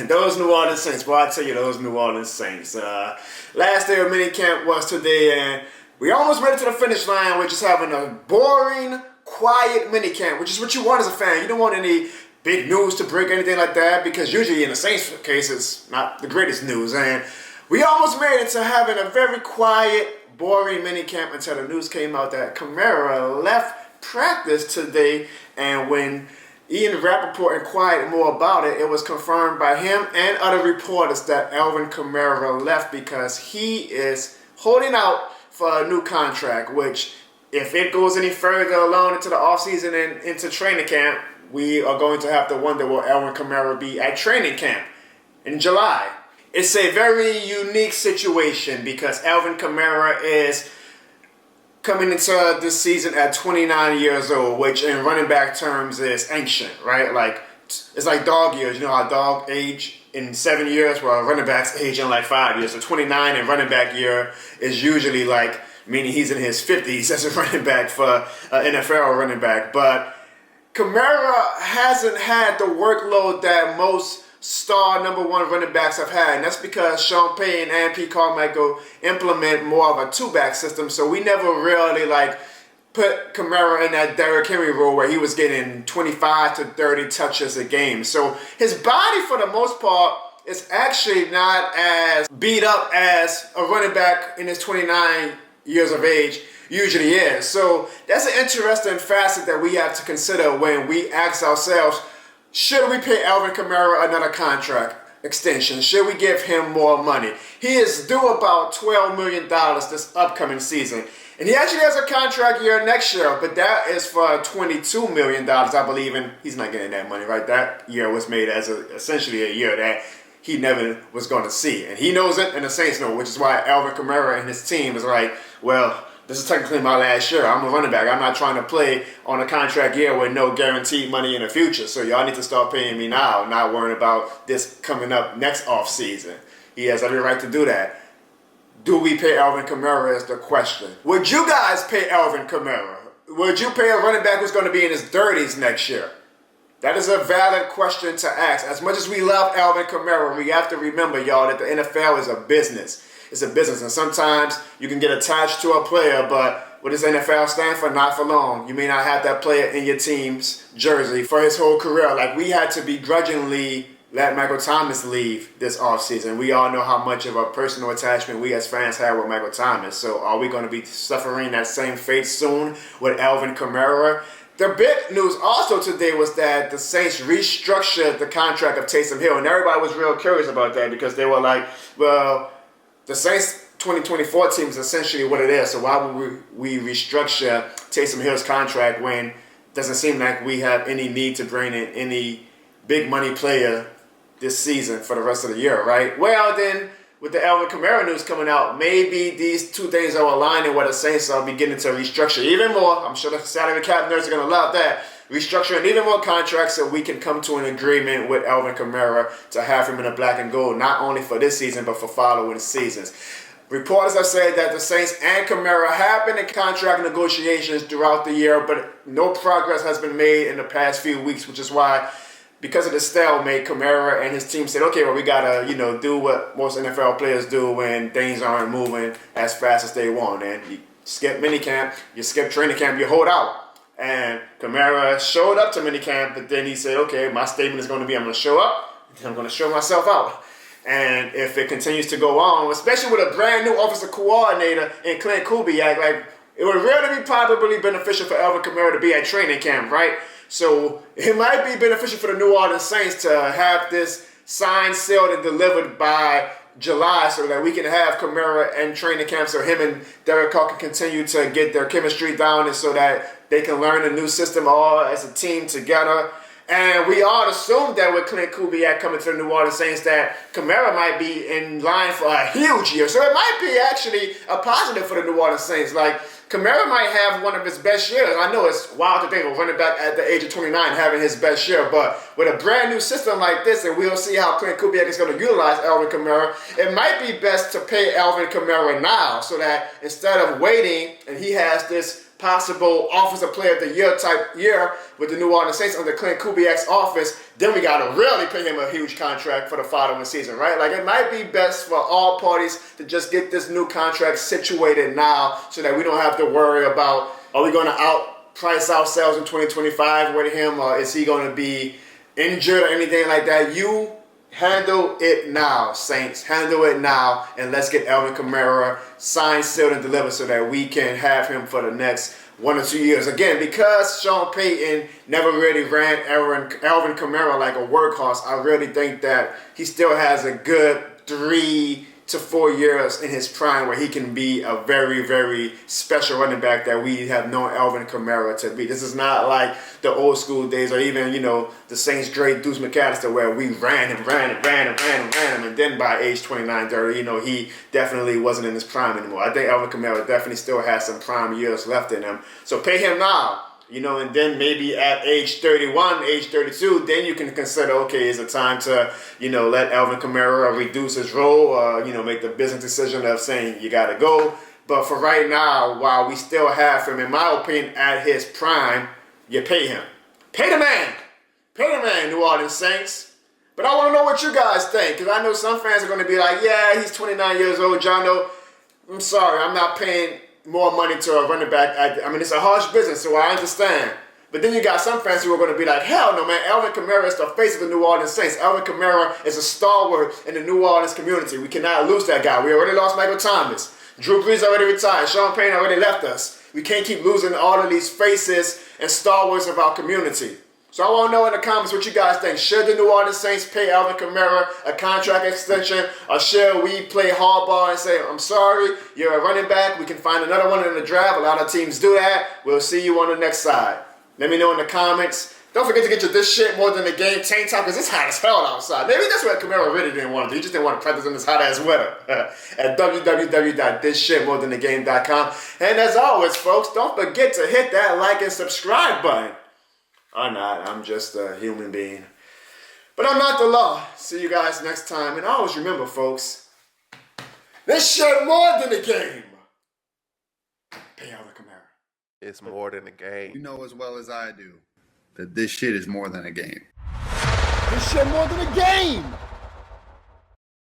Those New Orleans Saints, boy, I tell you, those New Orleans Saints. Last day of minicamp was today, and we almost made it to the finish line. We're just having a boring, quiet minicamp, which is what you want as a fan. You don't want any big news to break, anything like that, because usually in the Saints case, it's not the greatest news. And we almost made it to having a very quiet, boring minicamp until the news came out that Kamara left practice today, and when Ian Rappaport inquired more about it, it was confirmed by him and other reporters that Alvin Kamara left because he is holding out for a new contract, which, if it goes any further along into the offseason and into training camp, we are going to have to wonder will Alvin Kamara be at training camp in July. It's a very unique situation because Alvin Kamara is coming into this season at 29 years old, which in running back terms is ancient, right? Like, it's like dog years. You know how dog age in 7 years? Well, running backs age in like 5 years. So 29 in running back year is usually like, meaning he's in his 50s as a running back for NFL running back. But Kamara hasn't had the workload that most star number one running backs have had, and that's because Sean Payton and Pete Carmichael implement more of a two-back system, so we never really put Kamara in that Derrick Henry role where he was getting 25 to 30 touches a game. So his body, for the most part, is actually not as beat up as a running back in his 29 years of age usually is. So that's an interesting facet that we have to consider when we ask ourselves, should we pay Alvin Kamara another contract extension? Should we give him more money? He is due about $12 million this upcoming season. And he actually has a contract year next year, but that is for $22 million, I believe, and he's not getting that money, right? That year was made as essentially a year that he never was going to see. And he knows it, and the Saints know, which is why Alvin Kamara and his team is like, well, this is technically my last year. I'm a running back. I'm not trying to play on a contract year with no guaranteed money in the future. So y'all need to start paying me now, not worrying about this coming up next offseason. He has every right to do that. Do we pay Alvin Kamara is the question. Would you guys pay Alvin Kamara? Would you pay a running back who's going to be in his 30s next year? That is a valid question to ask. As much as we love Alvin Kamara, we have to remember, y'all, that the NFL is a business. It's a business, and sometimes you can get attached to a player, but what does NFL stand for? Not for long. You may not have that player in your team's jersey for his whole career. Like, we had to begrudgingly let Michael Thomas leave this offseason. We all know how much of a personal attachment we as fans have with Michael Thomas. So are we going to be suffering that same fate soon with Alvin Kamara? The big news also today was that the Saints restructured the contract of Taysom Hill, and everybody was real curious about that because they were like, well, the Saints 2024 team is essentially what it is, so why would we restructure Taysom Hill's contract when it doesn't seem like we have any need to bring in any big money player this season for the rest of the year, right? Well, then, with the Alvin Kamara news coming out, maybe these two things are aligning where the Saints are beginning to restructure even more. I'm sure the salary cap nerds are going to love that. Restructuring even more contracts so we can come to an agreement with Alvin Kamara to have him in the black and gold, not only for this season, but for following seasons. Reporters have said that the Saints and Kamara have been in contract negotiations throughout the year, but no progress has been made in the past few weeks, which is why, because of the stalemate, Kamara and his team said, okay, well, we got to, do what most NFL players do when things aren't moving as fast as they want. And you skip minicamp, you skip training camp, you hold out. And Kamara showed up to minicamp, but then he said, okay, my statement is going to be I'm going to show up, and I'm going to show myself out. And if it continues to go on, especially with a brand new offensive coordinator in Clint Kubiak, like, it would really be probably beneficial for Alvin Kamara to be at training camp, right? So it might be beneficial for the New Orleans Saints to have this signed, sealed, and delivered by July so that we can have Kamara in training camp so him and Derek Carr can continue to get their chemistry down and so that they can learn a new system all as a team together. And we all assumed that with Clint Kubiak coming to the New Orleans Saints that Kamara might be in line for a huge year. So it might be actually a positive for the New Orleans Saints. Like, Kamara might have one of his best years. I know it's wild to think of running back at the age of 29 having his best year, but with a brand new system like this, and we'll see how Clint Kubiak is going to utilize Alvin Kamara, it might be best to pay Alvin Kamara now so that instead of waiting and he has this possible Offensive Player of the Year type year with the New Orleans Saints under Clint Kubiak's office, then we got to really pay him a huge contract for the following season, right? Like, it might be best for all parties to just get this new contract situated now so that we don't have to worry about, are we going to outprice ourselves in 2025 with him, or is he going to be injured or anything like that? You handle it now, Saints. Handle it now, and let's get Alvin Kamara signed, sealed, and delivered so that we can have him for the next 1 or 2 years. Again, because Sean Payton never really ran Alvin Kamara like a workhorse, I really think that he still has a good 3 to 4 years in his prime where he can be a very, very special running back that we have known Alvin Kamara to be. This is not like the old school days or even, the Saints' great Deuce McAllister where we ran him, and then by age 29, 30, he definitely wasn't in his prime anymore. I think Alvin Kamara definitely still has some prime years left in him. So pay him now. And then maybe at age 31, age 32, then you can consider, okay, is it time to, let Alvin Kamara reduce his role, or, make the business decision of saying you got to go. But for right now, while we still have him, in my opinion, at his prime, you pay him. Pay the man. Pay the man, New Orleans Saints. But I want to know what you guys think, because I know some fans are going to be like, yeah, he's 29 years old, Jono. I'm sorry, I'm not paying more money to a running back. It's a harsh business, so I understand. But then you got some fans who are going to be like, hell no, man. Alvin Kamara is the face of the New Orleans Saints. Alvin Kamara is a stalwart in the New Orleans community. We cannot lose that guy. We already lost Michael Thomas. Drew Brees already retired. Sean Payton already left us. We can't keep losing all of these faces and stalwarts of our community. So I want to know in the comments what you guys think. Should the New Orleans Saints pay Alvin Kamara a contract extension, or should we play hardball and say, I'm sorry, you're a running back, we can find another one in the draft. A lot of teams do that. We'll see you on the next side. Let me know in the comments. Don't forget to get your This Shit More Than the Game tank top, because it's hot as hell outside. Maybe that's what Kamara really didn't want to do. He just didn't want to practice in this hot ass weather. At www.thisshitmorethanthe.game.com. And as always, folks, don't forget to hit that like and subscribe button. Or not, I'm just a human being. But I'm not the law. See you guys next time. And always remember, folks, this shit more than a game. Pay Alvin Kamara. It's more than a game. You know as well as I do that this shit is more than a game. This shit more than a game.